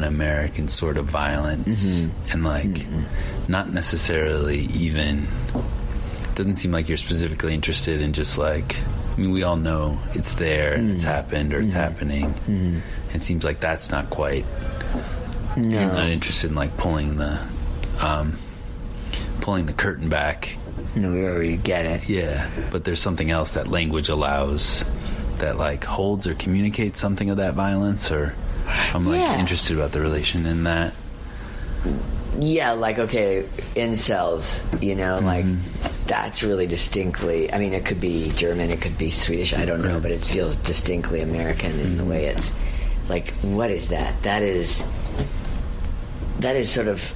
un-American sort of violence, and like not necessarily even. Doesn't seem like you're specifically interested in just like. I mean, we all know it's there and it's happened or it's happening. It seems like that's not quite. No. You're not interested in like pulling the curtain back. No, we already get it. Yeah, but there's something else that language allows that like holds or communicates something of that violence, or I'm like interested about the relation in that. Yeah, like, okay, incels, you know, like, that's really distinctly, I mean, it could be German, it could be Swedish, I don't know, but it feels distinctly American in the way it's, like, what is that? That is sort of,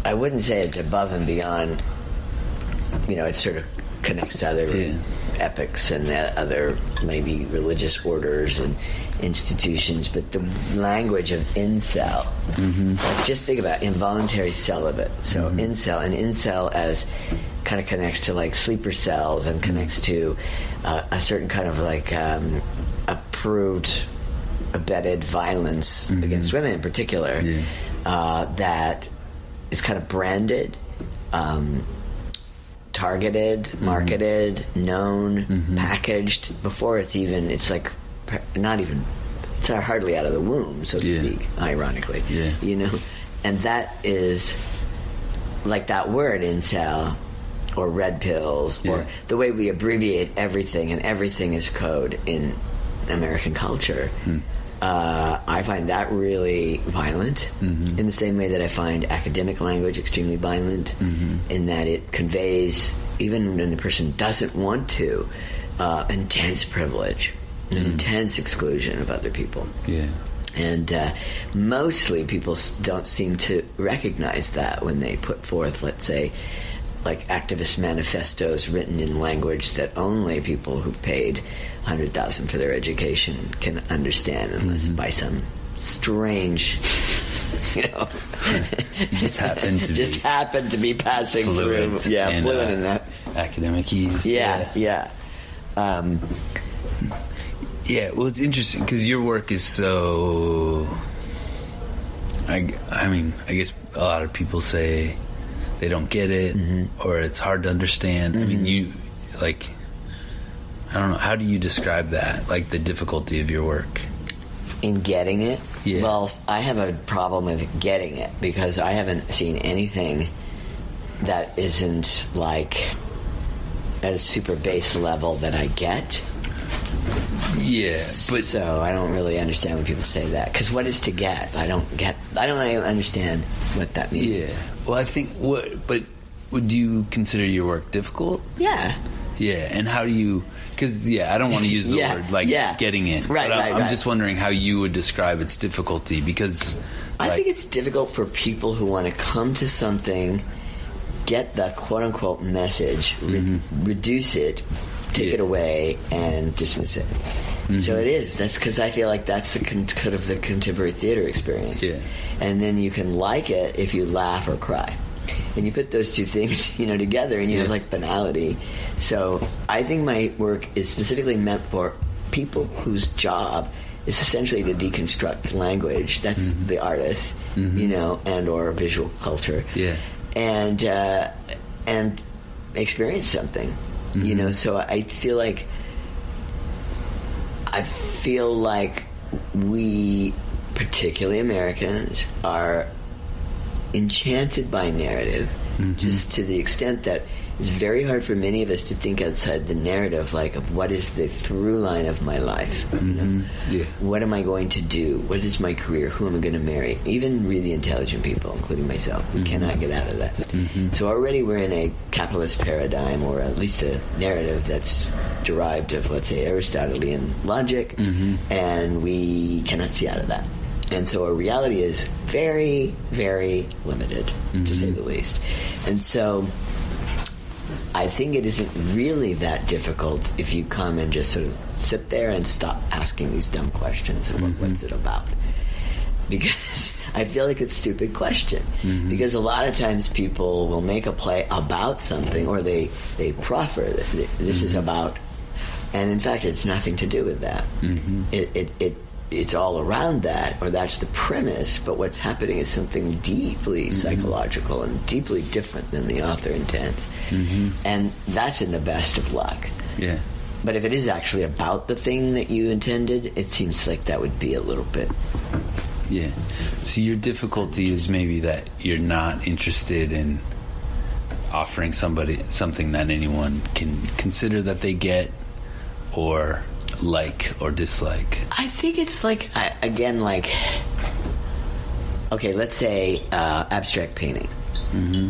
I wouldn't say it's above and beyond, you know, it sort of connects to other epics and other maybe religious orders and institutions, but the language of incel, like, just think about involuntary celibate. So incel as kind of connects to like sleeper cells and connects to a certain kind of like approved, abetted violence against women in particular, that is kind of branded, targeted, marketed, known, packaged before it's even, it's like not even, it's hardly out of the womb, so to speak, ironically, you know, and that is like that word incel or red pills or the way we abbreviate everything, and everything is code in American culture. I find that really violent, in the same way that I find academic language extremely violent, in that it conveys, even when the person doesn't want to, intense privilege, intense exclusion of other people. And mostly people don't seem to recognize that when they put forth, let's say, like activist manifestos written in language that only people who paid $100,000 for their education can understand, unless by some strange, you know, just happened to be passing fluent through, fluent in that academic ease. Well, it's interesting because your work is so. I mean, I guess a lot of people say they don't get it, or it's hard to understand. I mean, you, like, I don't know, how do you describe that, like the difficulty of your work? In getting it? Well, I have a problem with getting it, because I haven't seen anything that isn't, like, at a super base level that I get. But so I don't really understand when people say that, because what is to get? I don't even understand what that means. Well, I think but would you consider your work difficult? And how do you, because I don't want to use the word like getting it, but I'm just wondering how you would describe its difficulty, because I think it's difficult for people who want to come to something, get the quote-unquote message, reduce it, take it away, and dismiss it. So it is. That's because I feel like that's the kind of the contemporary theater experience. And then you can like it if you laugh or cry. And you put those two things, you know, together, and you have like banality. So I think my work is specifically meant for people whose job is essentially to deconstruct language. That's the artist, you know, and or visual culture. And experience something. You know, so I feel like we, particularly Americans, are enchanted by narrative, just to the extent that it's very hard for many of us to think outside the narrative, like, of what is the through line of my life. You know? What am I going to do? What is my career? Who am I going to marry? Even really intelligent people, including myself, we cannot get out of that. So already we're in a capitalist paradigm, or at least a narrative that's derived of, let's say, Aristotelian logic, and we cannot see out of that. And so our reality is very, very limited, to say the least. And so I think it isn't really that difficult if you come and just sort of sit there and stop asking these dumb questions of what's it about. Because I feel like it's a stupid question. Because a lot of times people will make a play about something, or they proffer that this is about, and in fact it's nothing to do with that. it's all around that, or that's the premise, but what's happening is something deeply psychological and deeply different than the author intends. And that's in the best of luck. Yeah. But if it is actually about the thing that you intended, it seems like that would be a little bit... Yeah. So your difficulty is maybe that you're not interested in offering somebody something that anyone can consider that they get or like or dislike. I think it's like, again, like, okay, let's say abstract painting.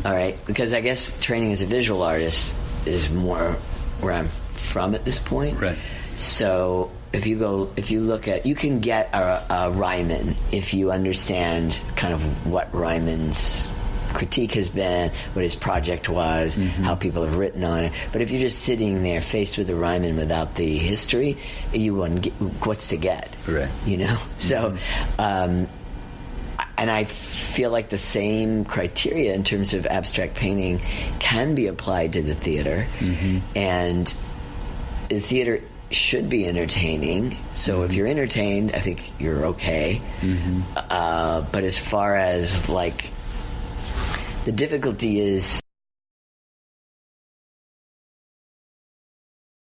All right? Because I guess training as a visual artist is more where I'm from at this point. Right. So if you look at, you can get a Ryman if you understand kind of what Ryman's critique has been, what his project was, how people have written on it. But if you're just sitting there faced with a Ryman without the history, you wouldn't get what's to get. Right. You know? So, and I feel like the same criteria in terms of abstract painting can be applied to the theater. And the theater should be entertaining. So if you're entertained, I think you're okay. But as far as, like, the difficulty is